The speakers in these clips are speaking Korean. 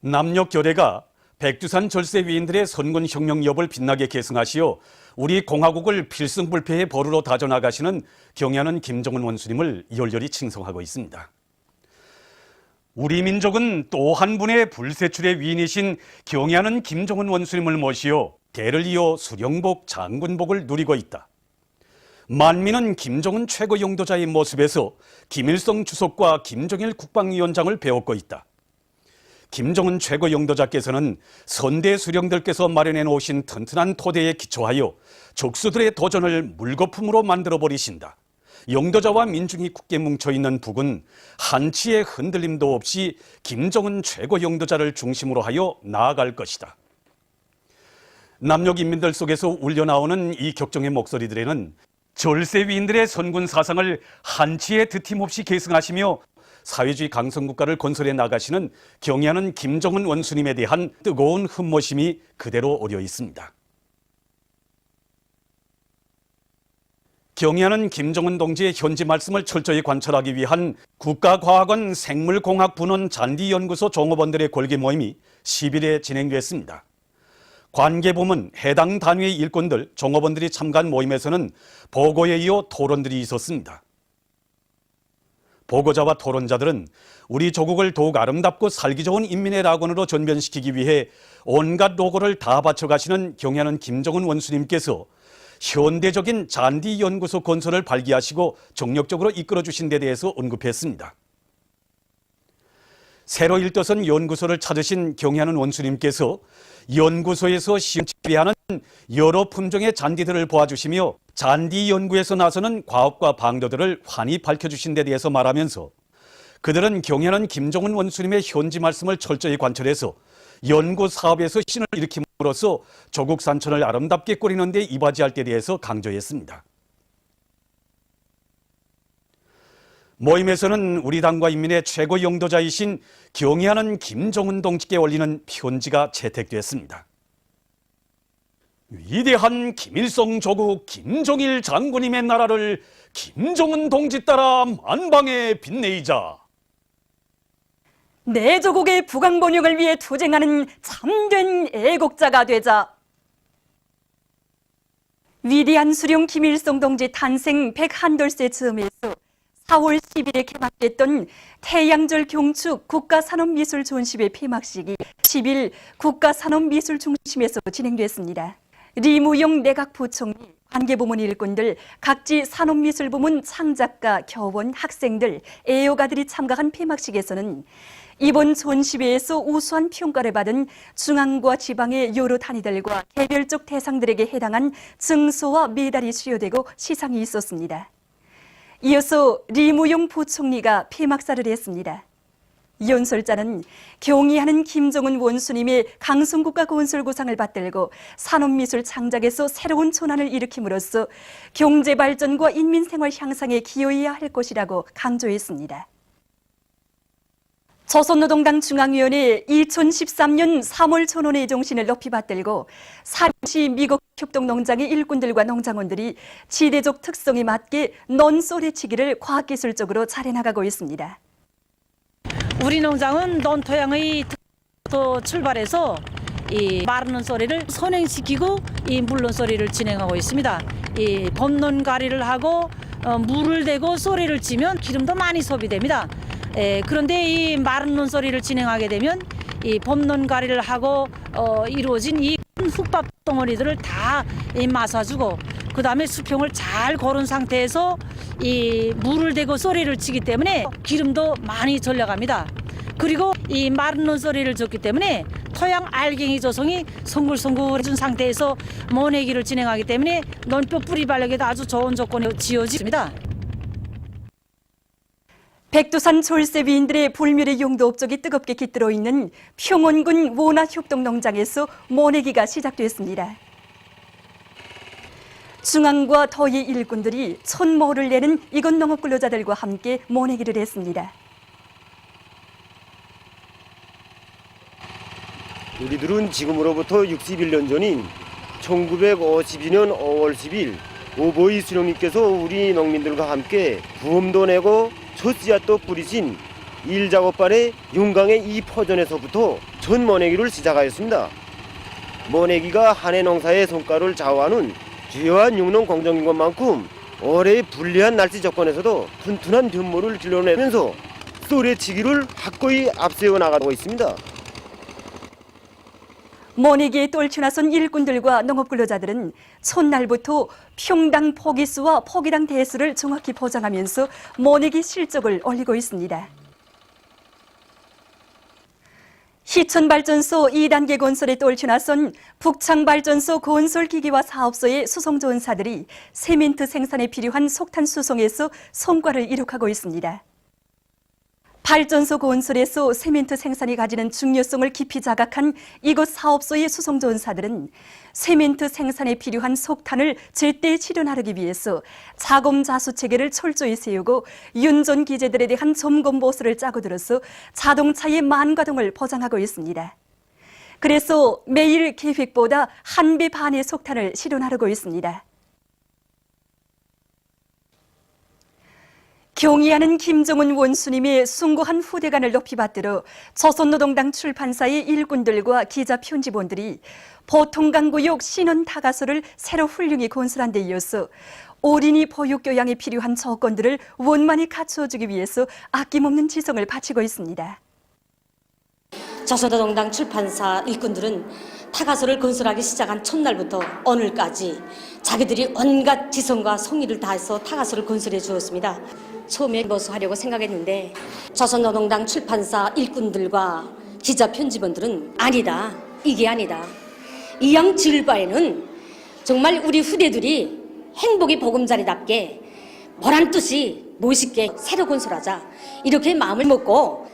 남녀 결의가 백두산 절세 위인들의 선군혁명 여부를 빛나게 계승하시어 우리 공화국을 필승불패의 보루로 다져나가시는 경애하는 김정은 원수님을 열렬히 칭송하고 있습니다. 우리 민족은 또 한 분의 불세출의 위인이신 경애하는 김정은 원수님을 모시어 대를 이어 수령복, 장군복을 누리고 있다. 만민은 김정은 최고 영도자의 모습에서 김일성 주석과 김정일 국방위원장을 배웠고 있다. 김정은 최고 영도자께서는 선대 수령들께서 마련해 놓으신 튼튼한 토대에 기초하여 적수들의 도전을 물거품으로 만들어 버리신다. 영도자와 민중이 굳게 뭉쳐있는 북은 한치의 흔들림도 없이 김정은 최고 영도자를 중심으로 하여 나아갈 것이다. 남녘 인민들 속에서 울려나오는 이 격정의 목소리들에는 절세 위인들의 선군 사상을 한치의 드팀없이 계승하시며 사회주의 강성국가를 건설해 나가시는 경애하는 김정은 원수님에 대한 뜨거운 흠모심이 그대로 어려 있습니다. 경애하는 김정은 동지의 현지 말씀을 철저히 관찰하기 위한 국가과학원 생물공학분원 잔디연구소 종업원들의 골기 모임이 10일에 진행됐습니다. 관계부문 해당 단위의 일꾼들, 종업원들이 참가한 모임에서는 보고에 이어 토론들이 있었습니다. 보고자와 토론자들은 우리 조국을 더욱 아름답고 살기 좋은 인민의 낙원으로 전변시키기 위해 온갖 노고를 다 바쳐가시는 경애하는 김정은 원수님께서 현대적인 잔디연구소 건설을 발기하시고 정력적으로 이끌어주신 데 대해서 언급했습니다. 새로 일떠선 연구소를 찾으신 경애하는 원수님께서 연구소에서 시험치하는 여러 품종의 잔디들을 보아주시며 잔디 연구에서 나서는 과업과 방도들을 환히 밝혀주신 데 대해서 말하면서 그들은 경애하는 김정은 원수님의 현지 말씀을 철저히 관철해서 연구 사업에서 신을 일으킴으로써 조국 산천을 아름답게 꾸리는 데 이바지할 때 대해서 강조했습니다. 모임에서는 우리 당과 인민의 최고 영도자이신 경애하는 김정은 동지께 올리는 편지가 채택됐습니다. 위대한 김일성 조국 김정일 장군님의 나라를 김정은 동지 따라 만방에 빛내이자. 내 조국의 부강 번영을 위해 투쟁하는 참된 애국자가 되자. 위대한 수령 김일성 동지 탄생 101돌세 즈음에서 4월 10일에 개막됐던 태양절 경축 국가산업미술 전시회 폐막식이 10일 국가산업미술 중심에서 진행됐습니다. 리무용 내각부총리, 관계부문 일꾼들, 각지 산업미술부문 창작가, 교원, 학생들, 애호가들이 참가한 폐막식에서는 이번 전시회에서 우수한 평가를 받은 중앙과 지방의 여러 단위들과 개별적 대상들에게 해당한 증서와 메달이 수여되고 시상이 있었습니다. 이어서 리무용 부총리가 폐막사를 했습니다. 연설자는 경의하는 김정은 원수님의 강성국가 건설구상을 받들고 산업미술 창작에서 새로운 전환을 일으킴으로써 경제발전과 인민생활 향상에 기여해야 할 것이라고 강조했습니다. 조선노동당 중앙위원회 2013년 3월 전원의 정신을 높이 받들고 사시 미국 협동농장의 일꾼들과 농장원들이 지대적 특성에 맞게 논소리치기를 과학기술적으로 잘해나가고 있습니다. 우리 농장은 논토양의 특성부터 출발해서 이 마르는 소리를 선행시키고 이 물론 소리를 진행하고 있습니다. 이 범논가리를 하고 물을 대고 소리를 치면 기름도 많이 소비됩니다. 그런데 이 마른 논소리를 진행하게 되면 이 범논가리를 하고 이루어진 이 흙밥 덩어리들을 다 마사주고 그 다음에 수평을 잘 고른 상태에서 이 물을 대고 소리를 치기 때문에 기름도 많이 절약합니다. 그리고 이 마른 논소리를 줬기 때문에 토양 알갱이 조성이 송글송글해진 상태에서 모내기를 진행하기 때문에 논뼈 뿌리 발육에도 아주 좋은 조건이 지어집니다. 백두산 절세 위인들의 불멸의 용도 업적이 뜨겁게 깃들어 있는 평원군 원화협동농장에서 모내기가 시작됐습니다. 중앙과 더위 일꾼들이 천모를 내는 이건 농업 근로자들과 함께 모내기를 했습니다. 우리들은 지금으로부터 61년 전인 1952년 5월 10일 오보이 수령님께서 우리 농민들과 함께 부음도 내고 첫 씨앗도 뿌리신 일작업반의 용강의 이 퍼전에서부터 전 모내기를 시작하였습니다. 모내기가 한해 농사의 성과를 좌우하는 주요한 육농 공정인 것만큼 올해의 불리한 날씨 조건에서도 튼튼한 변모를 길러내면서 쏘래치기를 확고히 앞세워 나가고 있습니다. 모내기에 똘추나선 일꾼들과 농업근로자들은 첫날부터 평당 포기수와 포기당 대수를 정확히 보장하면서 모내기 실적을 올리고 있습니다. 희천발전소 2단계 건설에 똘추나선 북창발전소 건설기기와 사업소의 수송조원사들이 세멘트 생산에 필요한 석탄 수송에서 성과를 이룩하고 있습니다. 발전소 건설에서 세멘트 생산이 가지는 중요성을 깊이 자각한 이곳 사업소의 수송조원사들은 세멘트 생산에 필요한 석탄을 제때 실현하기 위해서 자검자수 체계를 철저히 세우고 윤전 기재들에 대한 점검 보수를 짜고 들어서 자동차의 만가동을 보장하고 있습니다. 그래서 매일 계획보다 1배 반의 석탄을 실현하고 있습니다. 경의하는 김정은 원수님의 숭고한 후대간을 높이 받들어 조선노동당 출판사의 일꾼들과 기자 편집원들이 보통강구역 신원타가소를 새로 훌륭히 건설한 데 이어서 어린이 보육교양에 필요한 조건들을 원만히 갖추어주기 위해서 아낌없는 지성을 바치고 있습니다. 조선노동당 출판사 일꾼들은 타가소를 건설하기 시작한 첫날부터 오늘까지 자기들이 온갖 지성과 성의를 다해서 타가소를 건설해 주었습니다. 처음에 보수하려고 생각했는데 조선노동당 출판사 일꾼들과 기자 편집원들은 아니다, 이게 아니다. 이왕 지을 바에는 정말 우리 후대들이 행복의 보금자리답게 보란 듯이 멋있게 새로 건설하자, 이렇게 마음을 먹고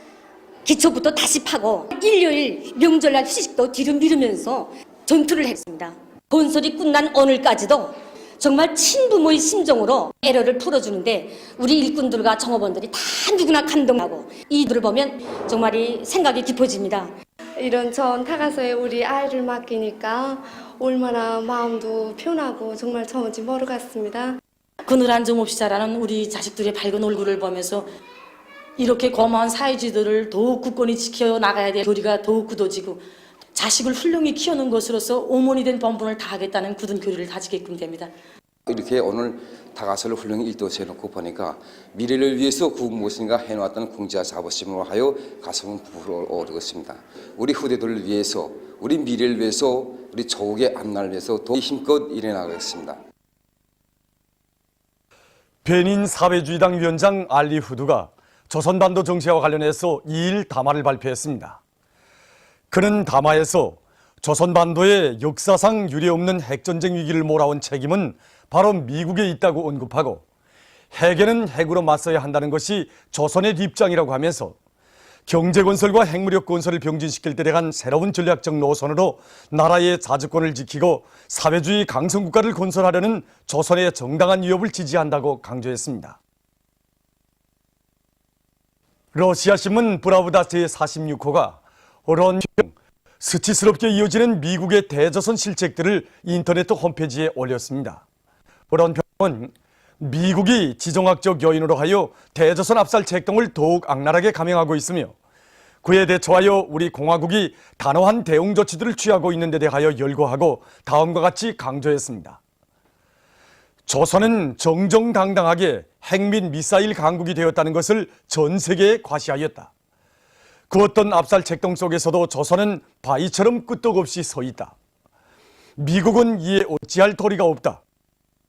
기초부터 다시 파고 일요일 명절날 휴식도 뒤로 미루면서 전투를 했습니다. 건설이 끝난 오늘까지도 정말 친부모의 심정으로 에러를 풀어주는데 우리 일꾼들과 정업원들이 다 누구나 감동하고 이들을 보면 정말 생각이 깊어집니다. 이런 전 타가서에 우리 아이를 맡기니까 얼마나 마음도 편하고 정말 좋은지 모르겠습니다. 그늘 한 점 없이 자라는 우리 자식들의 밝은 얼굴을 보면서 이렇게 고마운 사회주의들을 더욱 굳건히 지켜나가야 될 교리가 더욱 굳어지고 자식을 훌륭히 키우는 것으로서 어머니 된 본분을 다하겠다는 굳은 교리를 다지게끔 됩니다. 이렇게 오늘 타가소를 훌륭히 일도시해 놓고 보니까 미래를 위해서 그 무엇인가 해놓았던 궁지와 자부심으로 하여 가슴은 부풀어오르고 있습니다. 우리 후대들을 위해서, 우리 미래를 위해서, 우리 조국의 앞날을 위해서 더 힘껏 일해나가겠습니다. 베닌 사회주의당 위원장 알리 후드가 조선반도 정세와 관련해서 2일 담화를 발표했습니다. 그는 담화에서 조선반도에 역사상 유례없는 핵전쟁 위기를 몰아온 책임은 바로 미국에 있다고 언급하고 핵에는 핵으로 맞서야 한다는 것이 조선의 입장이라고 하면서 경제건설과 핵무력 건설을 병진시킬 때 대한 새로운 전략적 노선으로 나라의 자주권을 지키고 사회주의 강성국가를 건설하려는 조선의 정당한 위협을 지지한다고 강조했습니다. 러시아 신문 브라우다 제46호가 언론평 수치스럽게 이어지는 미국의 대조선 실책들을 인터넷 홈페이지에 올렸습니다. 언론평은 미국이 지정학적 요인으로 하여 대조선 압살 책동을 더욱 악랄하게 감행하고 있으며 그에 대처하여 우리 공화국이 단호한 대응 조치들을 취하고 있는 데 대하여 열거하고 다음과 같이 강조했습니다. 조선은 정정당당하게 핵 및 미사일 강국이 되었다는 것을 전 세계에 과시하였다. 그 어떤 압살 책동 속에서도 조선은 바위처럼 끄떡없이 서 있다. 미국은 이에 어찌할 도리가 없다.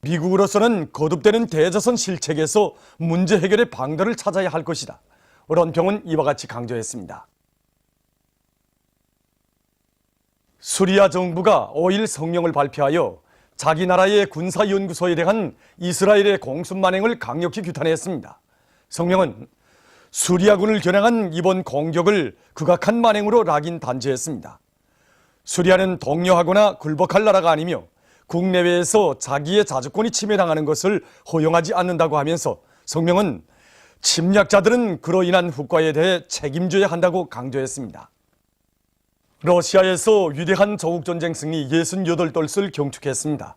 미국으로서는 거듭되는 대조선 실책에서 문제 해결의 방도를 찾아야 할 것이다. 언론평은 이와 같이 강조했습니다. 수리아 정부가 5일 성명을 발표하여 자기 나라의 군사연구소에 대한 이스라엘의 공습 만행을 강력히 규탄했습니다. 성명은 수리아군을 겨냥한 이번 공격을 극악한 만행으로 락인 단죄했습니다. 수리아는 독려하거나 굴복할 나라가 아니며 국내외에서 자기의 자주권이 침해당하는 것을 허용하지 않는다고 하면서 성명은 침략자들은 그로 인한 후과에 대해 책임져야 한다고 강조했습니다. 러시아에서 위대한 조국전쟁 승리 68돌을 경축했습니다.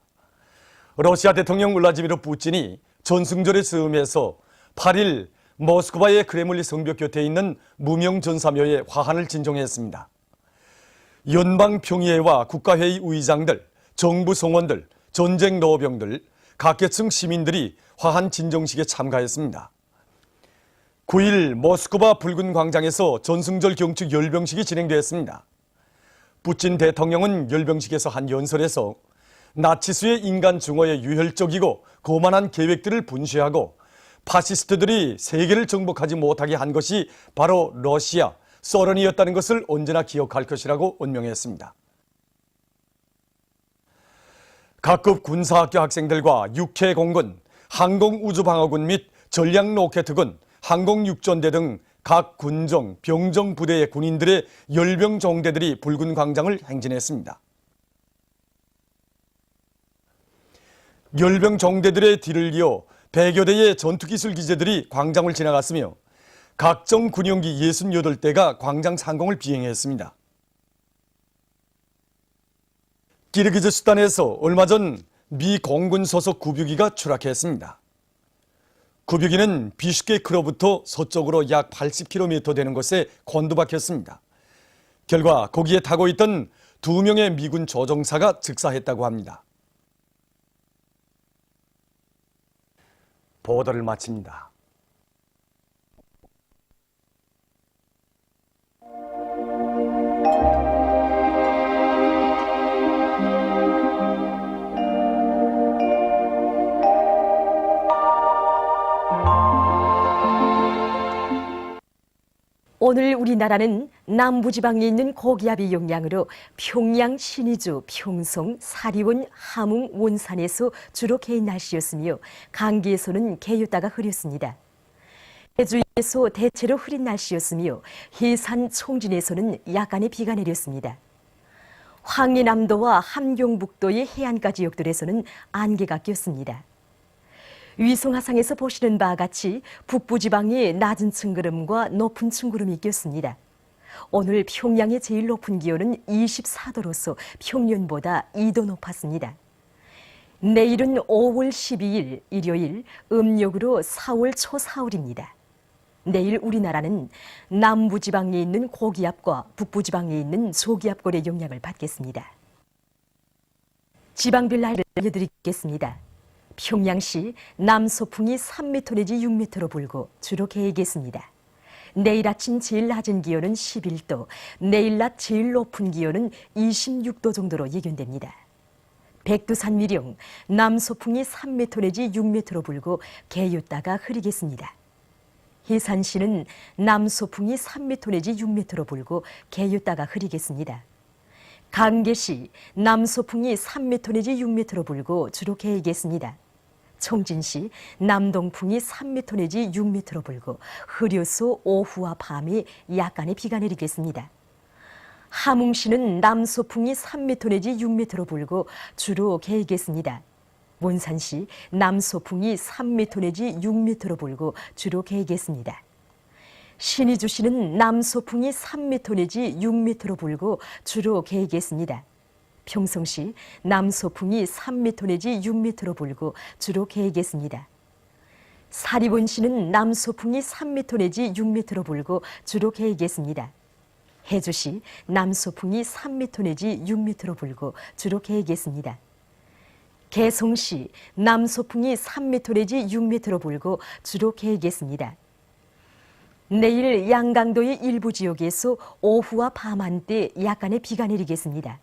러시아 대통령 블라디미르 푸틴이 전승절의 즈음에서 8일 모스크바의 크레물리 성벽 곁에 있는 무명 전사묘에 화환을 진정했습니다. 연방평의회와 국가회의 의장들, 정부 성원들, 전쟁 노병들, 각계층 시민들이 화환 진정식에 참가했습니다. 9일 모스크바 붉은 광장에서 전승절 경축 열병식이 진행되었습니다. 푸틴 대통령은 열병식에서 한 연설에서 나치수의 인간 증오에 유혈적이고 거만한 계획들을 분쇄하고 파시스트들이 세계를 정복하지 못하게 한 것이 바로 러시아, 소련이었다는 것을 언제나 기억할 것이라고 언명했습니다. 각급 군사학교 학생들과 육해공군, 항공우주방어군 및 전략로켓군, 항공육전대 등 각 군정, 병정 부대의 군인들의 열병 종대들이 붉은 광장을 행진했습니다. 열병 종대들의 뒤를 이어 100여 대의 전투기술 기재들이 광장을 지나갔으며 각종 군용기 68대가 광장 상공을 비행했습니다. 키르기즈스탄에서 얼마 전 미 공군 소속 구뷰기가 추락했습니다. 구뷰기는 비슈케크로부터 서쪽으로 약 80km 되는 곳에 곤두박혔습니다. 결과 거기에 타고 있던 2명의 미군 조종사가 즉사했다고 합니다. 보도를 마칩니다. 오늘 우리나라는 남부지방에 있는 고기압의 영향으로 평양, 신의주, 평송, 사리원, 함흥, 원산에서 주로 개인 날씨였으며 강기에서는 개였다가 흐렸습니다. 해주에서 대체로 흐린 날씨였으며 해산, 총진에서는 약간의 비가 내렸습니다. 황해남도와 함경북도의 해안가 지역들에서는 안개가 꼈습니다. 위성화상에서 보시는 바와 같이 북부지방에 낮은 층구름과 높은 층구름이 꼈습니다. 오늘 평양의 제일 높은 기온은 24도로서 평년보다 2도 높았습니다. 내일은 5월 12일 일요일, 음력으로 4월 초사흘입니다. 내일 우리나라는 남부지방에 있는 고기압과 북부지방에 있는 저기압골의 영향을 받겠습니다. 지방별 날씨를 알려드리겠습니다. 평양시 남서풍이 3m 내지 6m로 불고 주로 개겠습니다. 내일 아침 제일 낮은 기온은 11도, 내일 낮 제일 높은 기온은 26도 정도로 예견됩니다. 백두산 미령 남서풍이 3m 내지 6m로 불고 개였다가 흐리겠습니다. 해산시는 남서풍이 3m 내지 6m로 불고 개였다가 흐리겠습니다. 강계시 남서풍이 3m 내지 6m로 불고 주로 개겠습니다. 총진시 남동풍이 3m 내지 6m로 불고 흐려서 오후와 밤에 약간의 비가 내리겠습니다. 함흥시는 남서풍이 3m 내지 6m로 불고 주로 개겠습니다. 원산시 남서풍이 3m 내지 6m로 불고 주로 개겠습니다. 신의주시는 남서풍이 3m 내지 6m로 불고 주로 개겠습니다. 평성시 남서풍이 3m 내지 6m로 불고 주로 개겠습니다. 사리원시는 남서풍이 3m 내지 6m로 불고 주로 개겠습니다. 해주시 남서풍이 3m 내지 6m로 불고 주로 개겠습니다. 개성시 남서풍이 3m 내지 6m로 불고 주로 개겠습니다. 내일 양강도의 일부 지역에서 오후와 밤 한때 약간의 비가 내리겠습니다.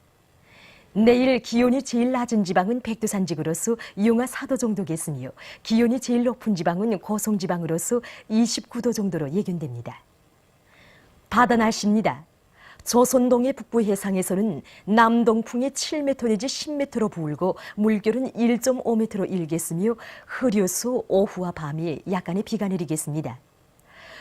내일 기온이 제일 낮은 지방은 백두산지구로서 영하 4도 정도겠으며 기온이 제일 높은 지방은 고성지방으로서 29도 정도로 예견됩니다. 바다 날씨입니다. 조선동해 북부 해상에서는 남동풍이 7m 내지 10m로 불고 물결은 1.5m로 일겠으며 흐려서 오후와 밤에 약간의 비가 내리겠습니다.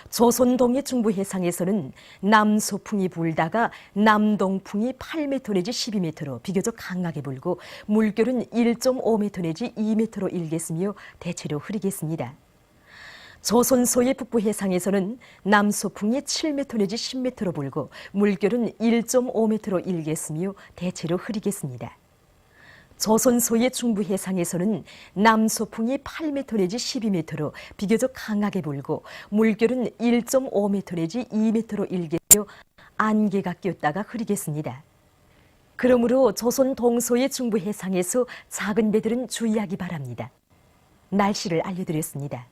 조선동해 중부 해상에서는 남서풍이 불다가 남동풍이 8m 내지 12m로 비교적 강하게 불고 물결은 1.5m 내지 2m로 일겠으며 대체로 흐리겠습니다. 조선소의 북부 해상에서는 남서풍이 7m 내지 10m로 불고 물결은 1.5m로 일겠으며 대체로 흐리겠습니다. 조선 소의 중부 해상에서는 남소풍이 8m 내지 12m로 비교적 강하게 불고 물결은 1.5m 내지 2m로 일게 되어 안개가 꼈다가 흐리겠습니다. 그러므로 조선 동서의 중부 해상에서 작은 배들은 주의하기 바랍니다. 날씨를 알려드렸습니다.